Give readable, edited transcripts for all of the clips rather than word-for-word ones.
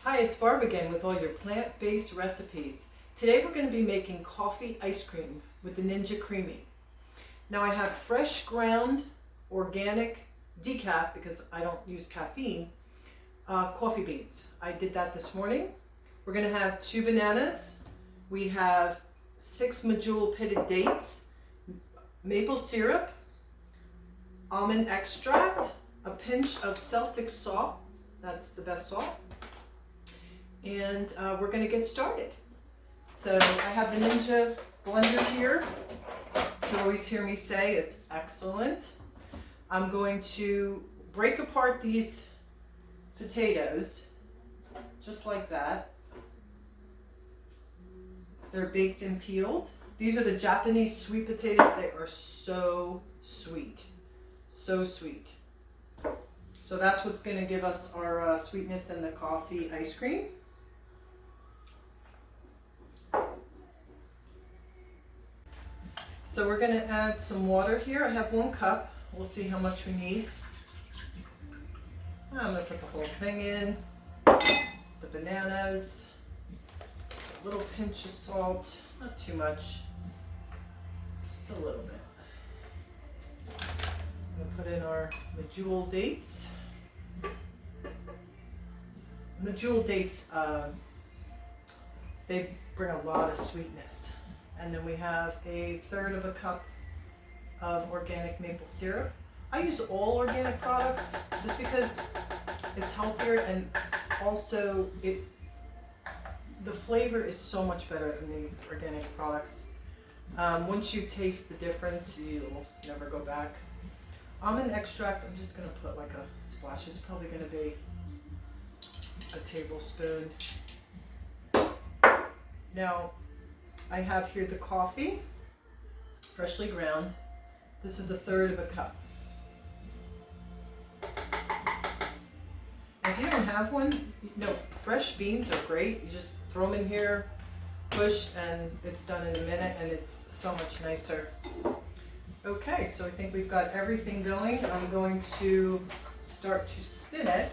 Hi, it's Barb again with all your plant-based recipes. Today we're going to be making coffee ice cream with the Ninja Cremi. Now I have fresh ground organic decaf, because I don't use caffeine, coffee beans. I did that this morning. We're going to have 2 bananas. We have 6 Medjool pitted dates, maple syrup, almond extract, a pinch of Celtic salt, that's the best salt, and we're going to get started. So I have the Ninja blender here. You always hear me say it's excellent. I'm going to break apart these potatoes just like that. They're baked and peeled. These are the Japanese sweet potatoes. They are so sweet, so sweet. So that's what's going to give us our sweetness in the coffee ice cream. So we're going to add some water here. I have 1 cup. We'll see how much we need. I'm going to put the whole thing in. The bananas. A little pinch of salt. Not too much. Just a little bit. I'm going to put in our Medjool Dates. Medjool Dates, they bring a lot of sweetness. And then we have 1/3 cup of organic maple syrup. I use all organic products just because it's healthier, and also the flavor is so much better in the organic products. Once you taste the difference, you'll never go back. Almond extract, I'm just going to put like a splash. It's probably going to be a tablespoon. Now, I have here the coffee, freshly ground. This is 1/3 cup. If you don't have one, fresh beans are great. You just throw them in here, push, and it's done in a minute, and it's so much nicer. Okay, so I think we've got everything going. I'm going to start to spin it.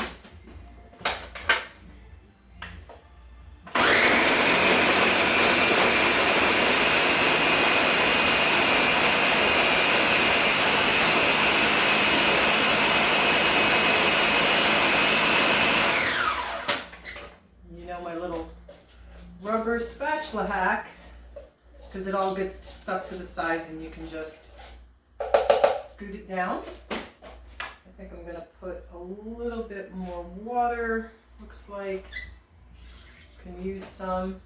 Rubber spatula hack, because it all gets stuck to the sides and you can just scoot it down. I think I'm going to put a little bit more water, looks like. Can use some.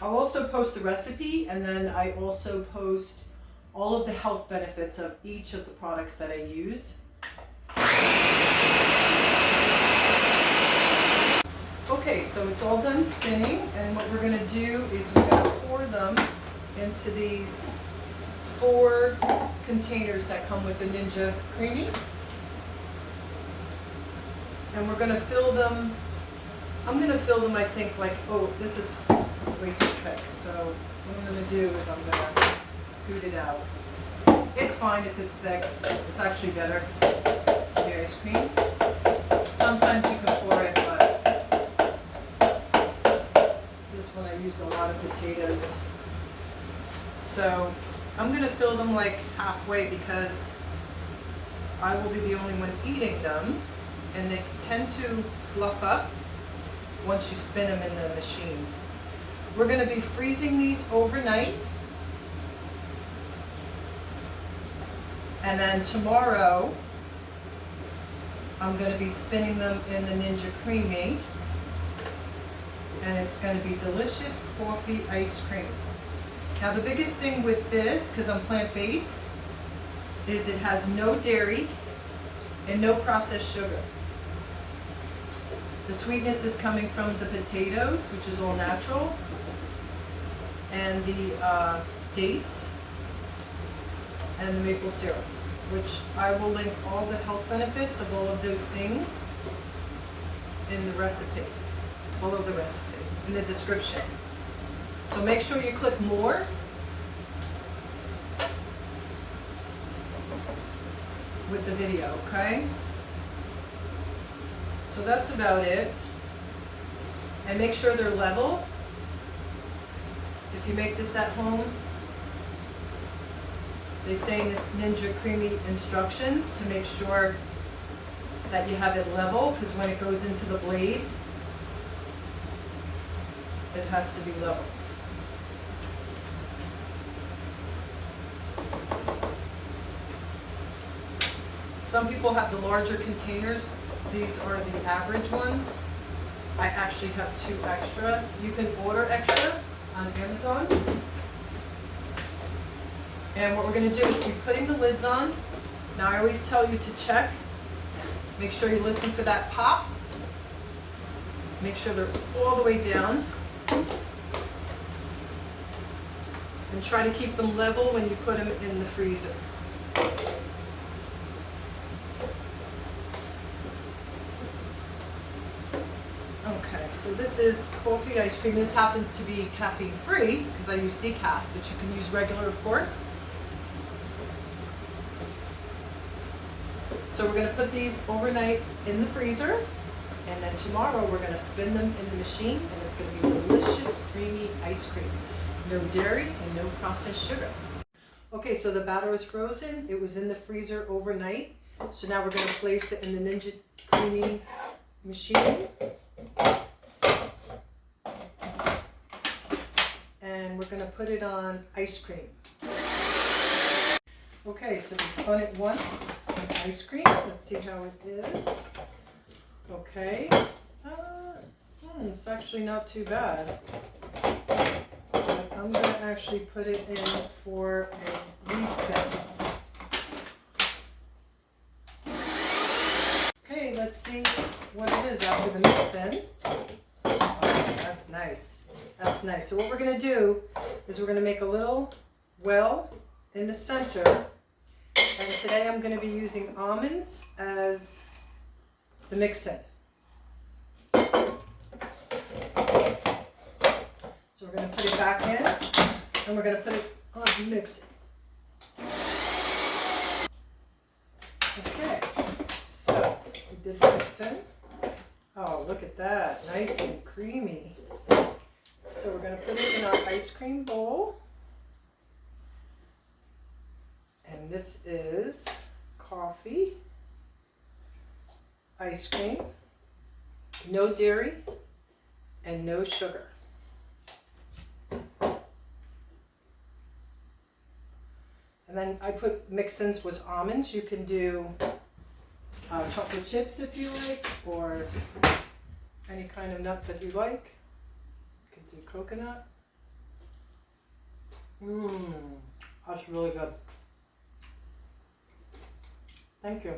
I'll also post the recipe, and then I also post all of the health benefits of each of the products that I use. Okay, so it's all done spinning, and what we're going to do is we're going to pour them into these 4 containers that come with the Ninja Cremi. And we're going to fill them, I'm going to fill them, I think, like, oh, this is way too thick. So what I'm going to do is I'm going to scoot it out. It's fine if it's thick. It's actually better for the ice cream. Sometimes you can pour it, but I used a lot of potatoes. So I'm going to fill them like halfway, because I will be the only one eating them, and they tend to fluff up once you spin them in the machine. We're going to be freezing these overnight, and then tomorrow I'm going to be spinning them in the Ninja Cremi. And it's going to be delicious coffee ice cream. Now the biggest thing with this, because I'm plant-based, is it has no dairy and no processed sugar. The sweetness is coming from the potatoes, which is all natural, and the dates, and the maple syrup, which I will link all the health benefits of all of those things in the recipe. All of the recipe in the description. So make sure you click more. With the video, okay? So So that's about it. And make sure they're level. If you make this at home, they say in this Ninja Creami instructions to make sure that you have it level, because when it goes into the blade, it has to be level. Some people have the larger containers. These are the average ones. I actually have 2 extra. You can order extra on Amazon. And what we're going to do is be putting the lids on. Now I always tell you to check. Make sure you listen for that pop. Make sure they're all the way down. And try to keep them level when you put them in the freezer. Okay, so this is coffee ice cream. This happens to be caffeine free because I use decaf, but you can use regular, of course. So we're going to put these overnight in the freezer, and then tomorrow we're going to spin them in the machine, and it's going to be delicious, creamy ice cream. No dairy and no processed sugar. Okay, so the batter is frozen. It was in the freezer overnight. So now we're going to place it in the Ninja Creami machine. And we're going to put it on ice cream. Okay, so we spun it once on ice cream. Let's see how it is. Okay. It's actually not too bad. But I'm going to actually put it in for a respin. Okay, let's see what it is after the mix in. Oh, that's nice. That's nice. So what we're going to do is we're going to make a little well in the center. And today I'm going to be using almonds as the mix-in. So we're going to put it back in, and we're going to put it on the mix-in. Okay, so we did the mix-in. Oh, look at that, nice and creamy. So we're going to put it in our ice cream bowl. And this is coffee, ice cream, no dairy, and no sugar. And then I put mix-ins with almonds. You can do chocolate chips if you like, or any kind of nut that you like. You can do coconut. That's really good. Thank you.